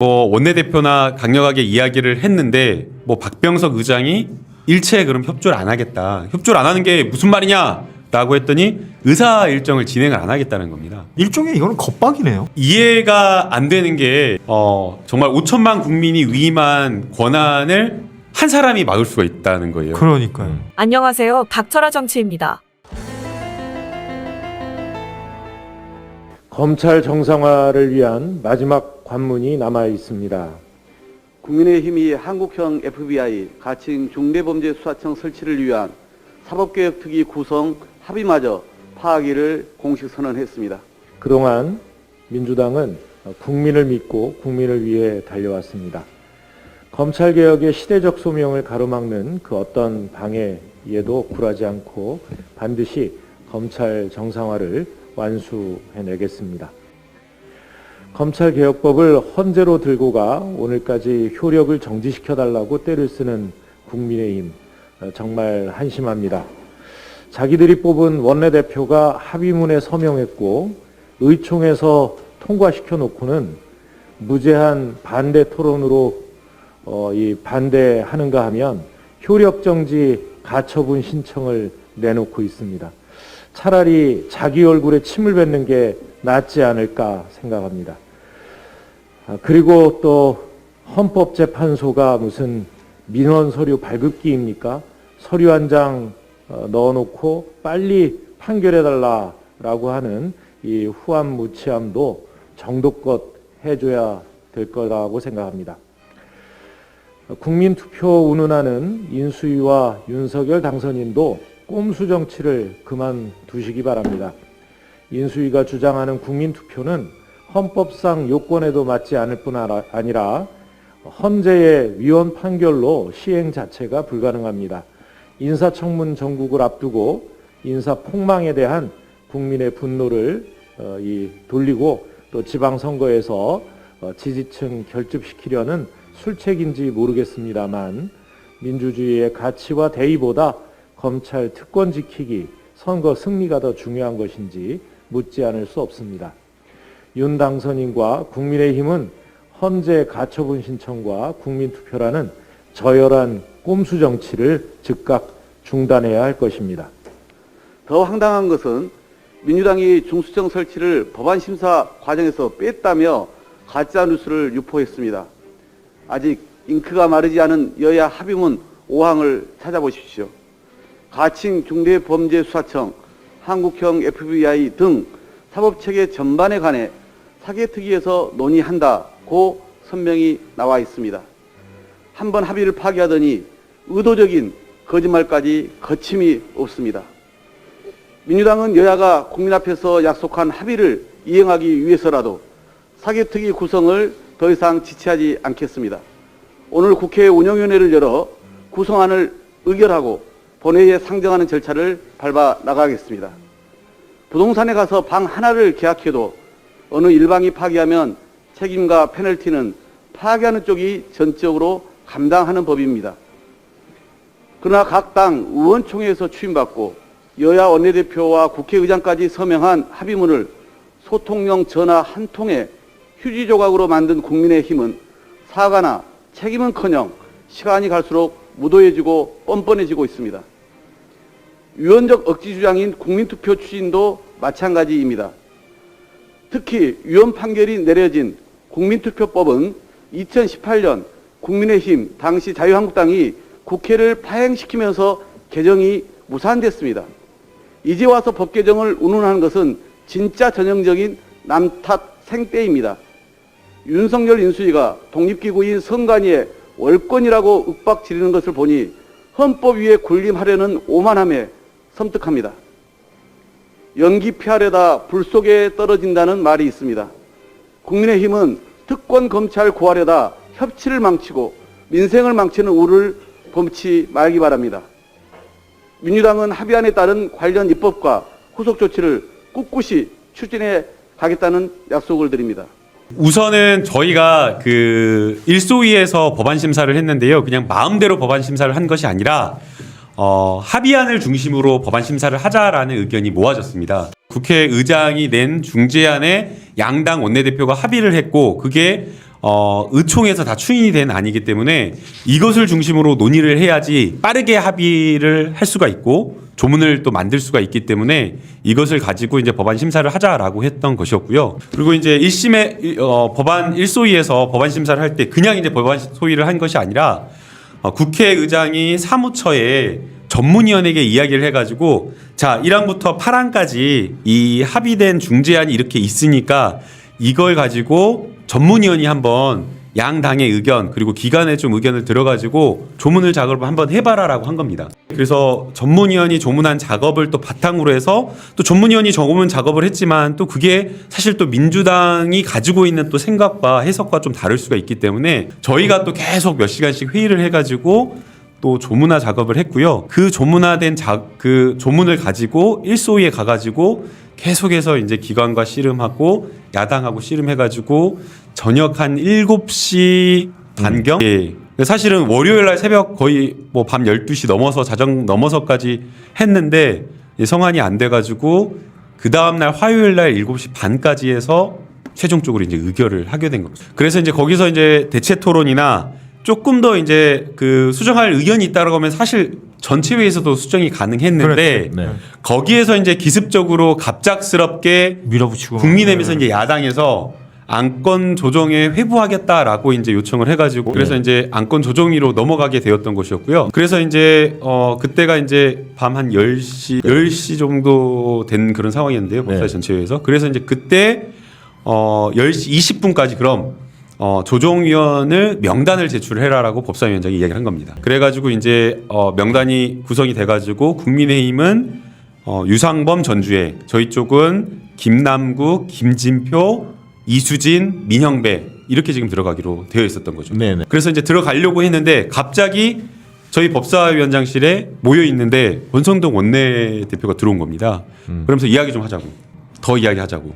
뭐 원내대표나 강력하게 이야기를 했는데 뭐 박병석 의장이 일체 그럼 협조를 안 하겠다. 협조를 안 하는 게 무슨 말이냐라고 했더니 의사 일정을 진행을 안 하겠다는 겁니다. 일종의 이거는 겁박이네요. 이해가 안 되는 게 정말 5천만 국민이 위임한 권한을 한 사람이 막을 수가 있다는 거예요. 그러니까요. 안녕하세요. 닥쳐라 정치입니다. 검찰 정상화를 위한 마지막 관문이 남아 있습니다. 국민의힘이 한국형 FBI 가칭 중대범죄수사청 설치를 위한 사법개혁특위 구성 합의마저 파기를 공식 선언했습니다. 그동안 민주당은 국민을 믿고 국민을 위해 달려왔습니다. 검찰개혁의 시대적 소명을 가로막는 그 어떤 방해에도 굴하지 않고 반드시 검찰 정상화를 완수해내겠습니다. 검찰개혁법을 헌재로 들고 가 오늘까지 효력을 정지시켜달라고 떼를 쓰는 국민의힘 정말 한심합니다. 자기들이 뽑은 원내대표가 합의문에 서명했고 의총에서 통과시켜 놓고는 무제한 반대 토론으로 반대하는가 하면 효력정지 가처분 신청을 내놓고 있습니다. 차라리 자기 얼굴에 침을 뱉는 게 낫지 않을까 생각합니다. 그리고 또 헌법재판소가 무슨 민원 서류 발급기입니까? 서류 한 장 넣어놓고 빨리 판결해달라라고 하는 이 후암무치함도 정도껏 해줘야 될 거라고 생각합니다. 국민투표 운운하는 인수위와 윤석열 당선인도 꼼수 정치를 그만두시기 바랍니다. 인수위가 주장하는 국민투표는 헌법상 요건에도 맞지 않을 뿐 아니라 헌재의 위헌 판결로 시행 자체가 불가능합니다. 인사청문 전국을 앞두고 인사폭망에 대한 국민의 분노를 돌리고 또 지방선거에서 지지층 결집시키려는 술책인지 모르겠습니다만 민주주의의 가치와 대의보다 검찰 특권 지키기, 선거 승리가 더 중요한 것인지 묻지 않을 수 없습니다. 윤 당선인과 국민의힘은 헌재 가처분 신청과 국민투표라는 저열한 꼼수 정치를 즉각 중단해야 할 것입니다. 더 황당한 것은 민주당이 중수청 설치를 법안 심사 과정에서 뺐다며 가짜 뉴스를 유포했습니다. 아직 잉크가 마르지 않은 여야 합의문 5항을 찾아보십시오. 가칭 중대범죄수사청, 한국형 FBI 등 사법체계 전반에 관해 사개특위에서 논의한다고 선명히 나와 있습니다. 한번 합의를 파기하더니 의도적인 거짓말까지 거침이 없습니다. 민주당은 여야가 국민 앞에서 약속한 합의를 이행하기 위해서라도 사개특위 구성을 더 이상 지체하지 않겠습니다. 오늘 국회 운영위원회를 열어 구성안을 의결하고 본회의에 상정하는 절차를 밟아 나가겠습니다. 부동산에 가서 방 하나를 계약해도 어느 일방이 파기하면 책임과 페널티는 파기하는 쪽이 전적으로 감당하는 법입니다. 그러나 각 당 의원총회에서 추임받고 여야 원내대표와 국회의장까지 서명한 합의문을 소통용 전화 한 통에 휴지 조각으로 만든 국민의힘은 사과나 책임은커녕 시간이 갈수록 무도해지고 뻔뻔해지고 있습니다. 유연적 억지 주장인 국민투표 추진도 마찬가지입니다. 특히 위헌 판결이 내려진 국민투표법은 2018년 국민의힘 당시 자유한국당이 국회를 파행시키면서 개정이 무산됐습니다. 이제 와서 법 개정을 운운하는 것은 진짜 전형적인 남탓 생떼입니다. 윤석열 인수위가 독립기구인 선관위의 월권이라고 윽박지르는 것을 보니 헌법 위에 군림하려는 오만함에 섬뜩합니다. 연기 피하려다 불 속에 떨어진다는 말이 있습니다. 국민의힘은 특권 검찰 고하려다 협치를 망치고 민생을 망치는 우를 범치 말기 바랍니다. 민주당은 합의안에 따른 관련 입법과 후속 조치를 꿋꿋이 추진해 가겠다는 약속을 드립니다. 우선은 저희가 그 일소위에서 법안 심사를 했는데요. 그냥 마음대로 법안 심사를 한 것이 아니라 합의안을 중심으로 법안 심사를 하자라는 의견이 모아졌습니다. 국회의장이 낸 중재안에 양당 원내대표가 합의를 했고 그게 의총에서 다 추인이 된 안이기 때문에 이것을 중심으로 논의를 해야지 빠르게 합의를 할 수가 있고 조문을 또 만들 수가 있기 때문에 이것을 가지고 이제 법안 심사를 하자라고 했던 것이었고요. 그리고 이제 1심에 법안 1소위에서 법안 심사를 할 때 그냥 이제 법안 소위를 한 것이 아니라 국회의장이 사무처에 전문위원에게 이야기를 해가지고 자 1항부터 8항까지 이 합의된 중재안이 이렇게 있으니까 이걸 가지고 전문위원이 한번 양당의 의견 그리고 기관의 좀 의견을 들어가지고 조문을 작업을 한번 해봐라라고 한 겁니다. 그래서 전문위원이 조문한 작업을 또 바탕으로 해서 또 전문위원이 조문 작업을 했지만 또 그게 사실 또 민주당이 가지고 있는 또 생각과 해석과 좀 다를 수가 있기 때문에 저희가 또 계속 몇 시간씩 회의를 해가지고 또 조문화 작업을 했고요. 그 조문화된 그 조문을 가지고 일소위에 가가지고 계속해서 이제 기관과 씨름하고 야당하고 씨름해가지고 저녁 한 7시 반경. 예. 사실은 월요일 날 새벽 거의 뭐 밤 12시 넘어서 자정 넘어서까지 했는데 성안이 안 돼가지고 그 다음 날 화요일 날 7시 반까지 해서 최종적으로 이제 의결을 하게 된 겁니다. 그래서 이제 거기서 이제 대체 토론이나 조금 더 이제 그 수정할 의견이 있다라고 하면 사실 전체 회의에서도 수정이 가능했는데 네. 거기에서 이제 기습적으로 갑작스럽게 밀어붙이고 국민의힘에서 이제 야당에서 안건 조정에 회부하겠다라고 이제 요청을 해가지고 그래서 이제 안건 조정위로 넘어가게 되었던 것이었고요. 그래서 이제 그때가 이제 밤 한 10시 정도 된 그런 상황이었는데요. 법사위 전체회에서. 그래서 이제 그때 10시 20분까지 그럼 조정위원을 명단을 제출해라라고 법사위원장이 이야기를 한 겁니다. 그래가지고 이제 명단이 구성이 돼가지고 국민의힘은 유상범 전주혜, 저희 쪽은 김남국, 김진표, 이수진, 민형배 이렇게 지금 들어가기로 되어 있었던 거죠. 네네. 그래서 이제 들어가려고 했는데 갑자기 저희 법사위원장실에 모여 있는데 권성동 원내대표가 들어온 겁니다. 그러면서 이야기 좀 하자고, 더 이야기하자고.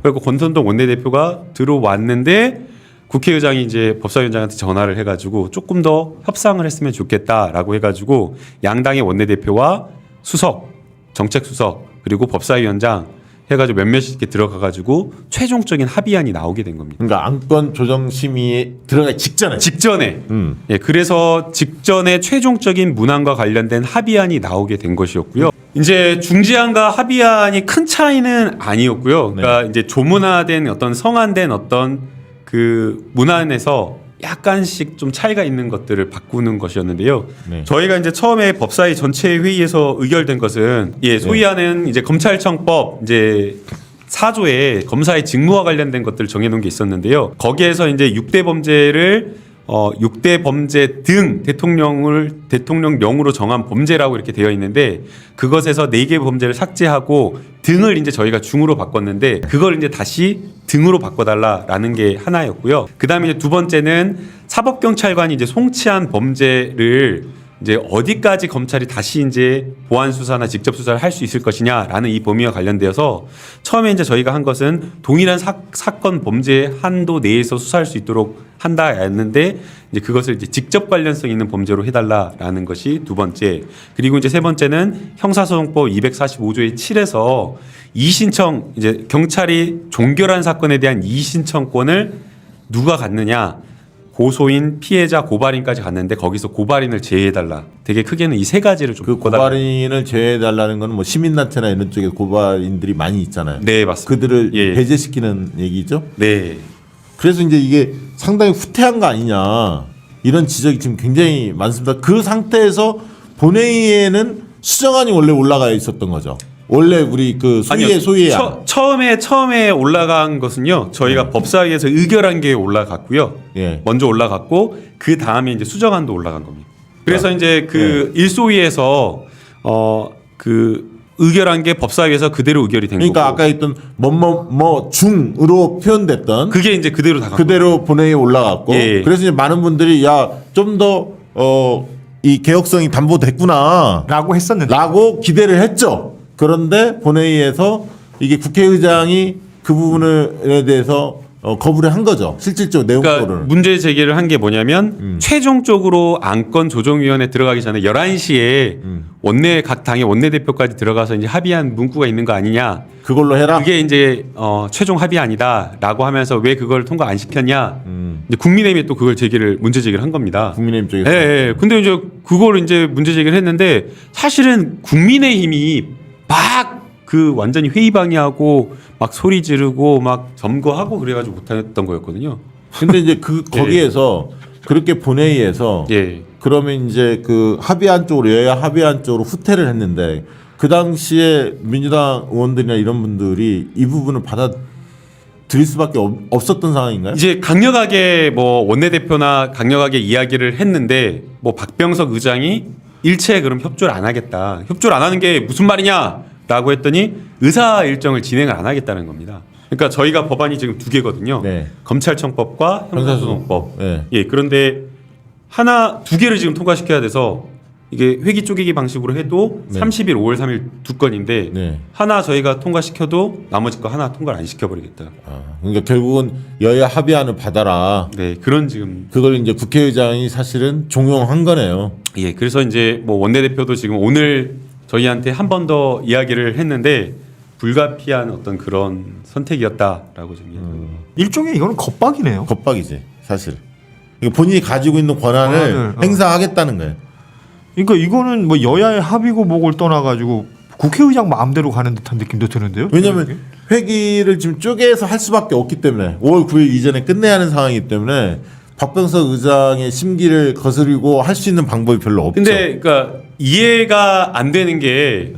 그리고 권성동 원내대표가 들어왔는데 국회의장이 이제 법사위원장한테 전화를 해가지고 조금 더 협상을 했으면 좋겠다라고 해가지고 양당의 원내대표와 수석, 정책수석 그리고 법사위원장 해가지고 몇몇이 이렇게 들어가가지고 최종적인 합의안이 나오게 된 겁니다. 그러니까 안건 조정 심의에 들어가기 직전에. 예, 그래서 직전에 최종적인 문안과 관련된 합의안이 나오게 된 것이었고요. 이제 중재안과 합의안이 큰 차이는 아니었고요. 그러니까 이제 조문화된 어떤 성안된 어떤 그 문안에서 약간씩 좀 차이가 있는 것들을 바꾸는 것이었는데요. 네. 저희가 이제 처음에 법사위 전체 회의에서 의결된 것은 소위 하는 이제 검찰청법 이제 4조에 검사의 직무와 관련된 것들을 정해놓은 게 있었는데요. 거기에서 이제 6대 범죄를 6대 범죄 등 대통령령으로 정한 범죄라고 이렇게 되어 있는데 그것에서 4개 범죄를 삭제하고 등을 이제 저희가 중으로 바꿨는데 그걸 이제 다시 등으로 바꿔달라라는 게 하나였고요. 그 다음에 이제 두 번째는 사법경찰관이 이제 송치한 범죄를 이제 어디까지 검찰이 다시 이제 보안 수사나 직접 수사를 할 수 있을 것이냐라는 이 범위와 관련되어서 처음에 이제 저희가 한 것은 동일한 사건 범죄 한도 내에서 수사할 수 있도록 한다였는데 이제 그것을 이제 직접 관련성 있는 범죄로 해달라라는 것이 두 번째. 그리고 이제 세 번째는 형사소송법 245조의 7에서 이의신청 이제 경찰이 종결한 사건에 대한 이의신청권을 누가 갖느냐. 고소인, 피해자, 고발인까지 갔는데 거기서 고발인을 제외해달라. 되게 크게는 이 세 가지를 좀 그 고발인을 제외해달라는 건 뭐 시민단체나 이런 쪽에 고발인들이 많이 있잖아요. 네, 맞습니다. 그들을 예. 배제시키는 얘기죠. 네. 그래서 이제 이게 상당히 후퇴한 거 아니냐 이런 지적이 지금 굉장히 많습니다. 그 상태에서 본회의에는 수정안이 원래 올라가 있었던 거죠. 원래 우리 그 소위의 처음에 올라간 것은요. 저희가 법사위에서 의결한 게 올라갔고요. 예. 먼저 올라갔고 그 다음에 이제 수정안도 올라간 겁니다. 그래서 이제 그 일소위에서 그 의결한 게 법사위에서 그대로 의결이 된 그러니까 거고. 아까 했던 뭐 중으로 표현됐던 그게 이제 그대로 다 그대로 본회의에 올라갔고 예. 그래서 이제 많은 분들이 야 좀 더 이 개혁성이 담보됐구나 라고 했었는데 라고 기대를 했죠. 그런데 본회의에서 이게 국회의장이 그 부분에 대해서 거부를 한 거죠. 실질적으로 내용적으로는. 그러니까 문제 제기를 한 게 뭐냐면 최종적으로 안건 조정위원회 들어가기 전에 11시에 원내 각 당의 원내대표까지 들어가서 이제 합의한 문구가 있는 거 아니냐. 그걸로 해라. 그게 이제 최종 합의안이다라고 하면서 왜 그걸 통과 안 시켰냐. 이제 국민의힘이 또 그걸 문제 제기를 한 겁니다. 국민의힘 쪽에서. 예, 예. 근데 이제 그걸 이제 문제 제기를 했는데 사실은 국민의힘이 막 그 완전히 회의 방해하고 막 소리 지르고 막 점거하고 그래가지고 못했던 거였거든요. 근데 이제 거기에서 그렇게 본회의에서 예. 그러면 이제 그 합의안 쪽으로 여야 합의안 쪽으로 후퇴를 했는데 그 당시에 민주당 의원들이나 이런 분들이 이 부분을 받아들일 수밖에 없었던 상황인가요? 이제 강력하게 뭐 원내대표나 강력하게 이야기를 했는데 뭐 박병석 의장이 일체 그럼 협조를 안 하겠다. 협조를 안 하는 게 무슨 말이냐라고 했더니 의사 일정을 진행을 안 하겠다는 겁니다. 그러니까 저희가 법안이 지금 2개거든요. 네. 검찰청법과 형사소송법. 네. 예, 그런데 두 개를 지금 통과시켜야 돼서 이게 회기 쪼개기 방식으로 해도 네. 30일, 5월 3일 두 건인데 네. 하나 저희가 통과시켜도 나머지 거 하나 통과를 안 시켜버리겠다. 그러니까 결국은 여야 합의안을 받아라. 네, 그런 지금 그걸 이제 국회의장이 사실은 종용한 거네요. 예, 그래서 이제 뭐 원내대표도 지금 오늘 저희한테 한 번 더 이야기를 했는데 불가피한 어떤 그런 선택이었다라고 좀 이야기합니다. 일종의 이거는 겁박이네요. 겁박이지 사실. 이거 본인이 가지고 있는 권한을 행사하겠다는 거예요. 그러니까 이거는 뭐 여야의 합의고 뭐고를 떠나가지고 국회의장 마음대로 가는 듯한 느낌도 드는데요. 왜냐하면 회기를 지금 쪼개서 할 수밖에 없기 때문에 5월 9일 이전에 끝내야 하는 상황이기 때문에 박병석 의장의 심기를 거스르고 할 수 있는 방법이 별로 없죠. 근데 그러니까 이해가 안 되는 게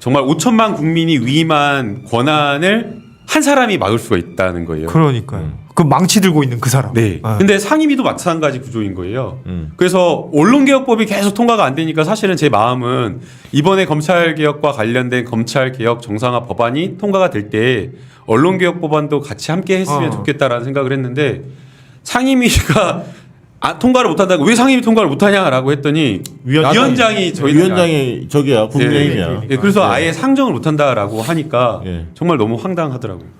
정말 5천만 국민이 위임한 권한을 한 사람이 막을 수가 있다는 거예요. 그러니까요. 그 망치 들고 있는 그 사람. 네. 아. 근데 상임위도 마찬가지 구조인 거예요. 그래서 언론개혁법이 계속 통과가 안 되니까 사실은 제 마음은 이번에 검찰개혁과 관련된 검찰개혁 정상화 법안이 통과가 될 때 언론개혁 법안도 같이 함께 했으면 좋겠다라는 생각을 했는데 상임위가 통과를 못한다고 왜 상임위 통과를 못하냐라고 했더니 위원장이 위원장이 저기야 국민의힘이야. 그래서 아예 상정을 못한다라고 하니까 예. 정말 너무 황당하더라고요.